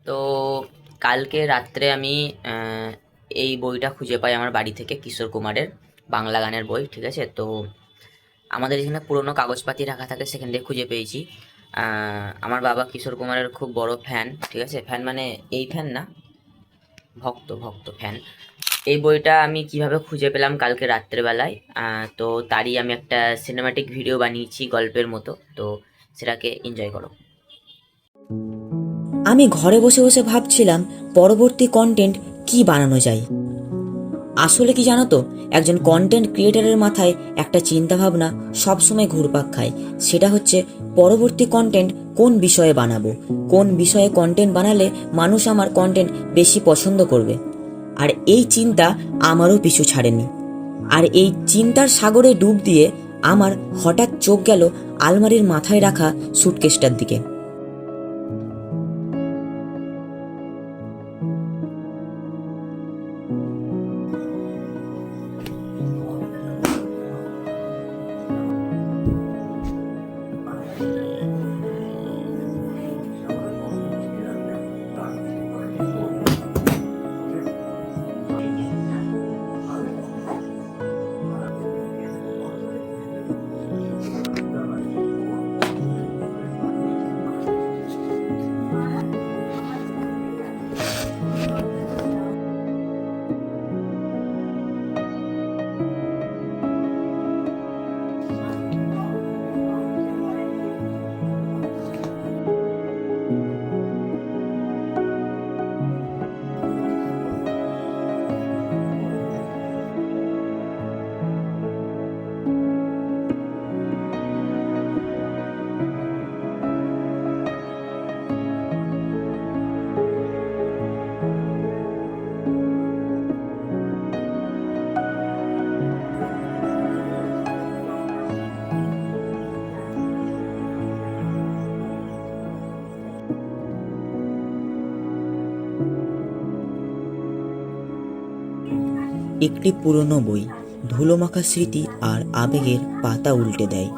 তো কালকে রাত্রে আমি এই বইটা খুঁজে পাই আমার বাড়ি থেকে, কিশোর কুমারের বাংলা গানের বই। ঠিক আছে, তো আমাদের এখানে পুরোনো কাগজপাতি রাখা থাকে, সেখান থেকে খুঁজে পেয়েছি। আমার বাবা কিশোর কুমারের খুব বড় ফ্যান। ঠিক আছে, ফ্যান মানে এই ফ্যান না, ভক্ত ভক্ত ফ্যান। এই বইটা আমি কিভাবে খুঁজে পেলাম কালকে রাত্রেবেলায়, তো তারই আমি একটা সিনেমাটিক ভিডিও বানিয়েছি গল্পের মতো, তো সেটাকে এনজয় করো। আমি ঘরে বসে বসে ভাবছিলাম পরবর্তী কন্টেন্ট কি বানানো যায়। আসলে কি জানো তো, একজন কন্টেন্ট ক্রিয়েটারের মাথায় একটা চিন্তা ভাবনা সবসময় ঘুরপাক খায়। সেটা হচ্ছে পরবর্তী কন্টেন্ট কোন বিষয়ে বানাবো, কোন বিষয়ে কন্টেন্ট বানালে মানুষ আমার কন্টেন্ট বেশি পছন্দ করবে। আর এই চিন্তা আমারও পিছু ছাড়েনি। আর এই চিন্তার সাগরে ডুব দিয়ে আমার হঠাৎ চোখ গেল আলমারির মাথায় রাখা সুটকেসটার দিকে। একটি পুরনো বই ধুলোমাখা স্মৃতি আর আবেগের পাতা উল্টে দেয়।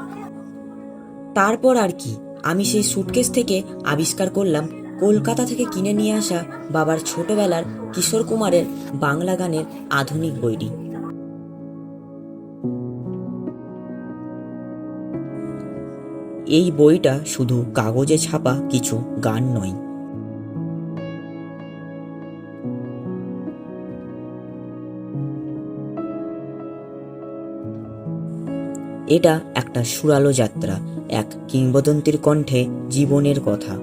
তারপর আর কি, আমি সেই সুটকেস থেকে আবিষ্কার করলাম কলকাতা থেকে কিনে নিয়ে আসা বাবার ছোটবেলার কিশোর কুমারের বাংলা গানের আধুনিক বইটি। এই বইটা শুধু কাগজে ছাপা কিছু গান নয়, এটা একটা সুরালো যাত্রা, এক কিংবদন্তির কণ্ঠে জীবনের কথা।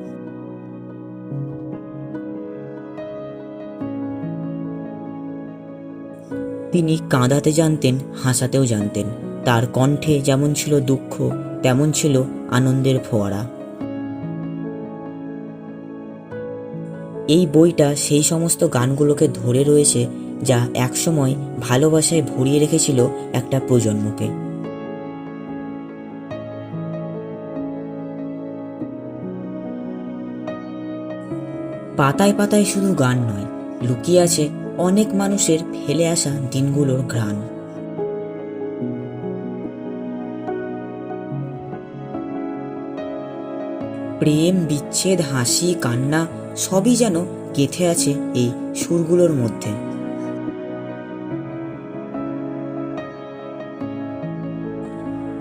তিনি কাঁদাতে জানতেন, হাসাতেও জানতেন। তার কণ্ঠে যেমন ছিল দুঃখ, তেমন ছিল আনন্দের ফোয়ারা। এই বইটা সেই সমস্ত গানগুলোকে ধরে রয়েছে যা একসময় ভালোবাসায় ভরিয়ে রেখেছিল একটা প্রজন্মকে। পাতায় পাতায় শুধু গান নয়, লুকিয়ে আছে অনেক মানুষের ফেলে আসা দিনগুলোর ঘ্রাণ। প্রেম, বিচ্ছেদ, হাসি, কান্না সবই যেন গেঁথে আছে এই সুরগুলোর মধ্যে।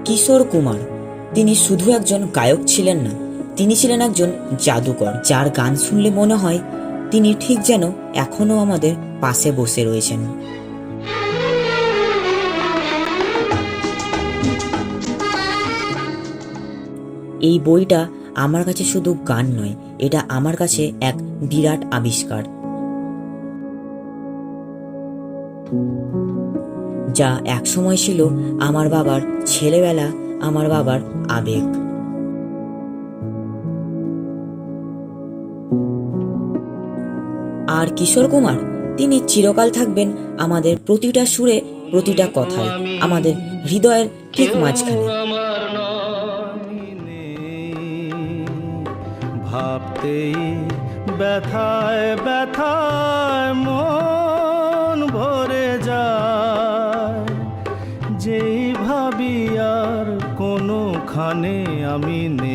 কিশোর কুমার, তিনি শুধু একজন গায়ক ছিলেন না, তিনি ছিলেন একজন জাদুকর, যার গান শুনলে মনে হয় তিনি ঠিক যেন এখনো আমাদের পাশে বসে রয়েছেন। এই বইটা আমার কাছে শুধু গান নয়, এটা আমার কাছে এক বিরাট আবিষ্কার, যা একসময় ছিল আমার বাবার ছেলেবেলা, আমার বাবার আবেগ। আর কিশোর কুমার, তিনি চিরকাল থাকবেন আমাদের প্রতিটা সুরে, প্রতিটা কথায়, আমাদের হৃদয়ের ঠিক মাঝখানে। ভাবতেই ব্যথায় ব্যথায় মন ভরে যায়, যেই ভাবি আর কোনোখানে আমি নেই।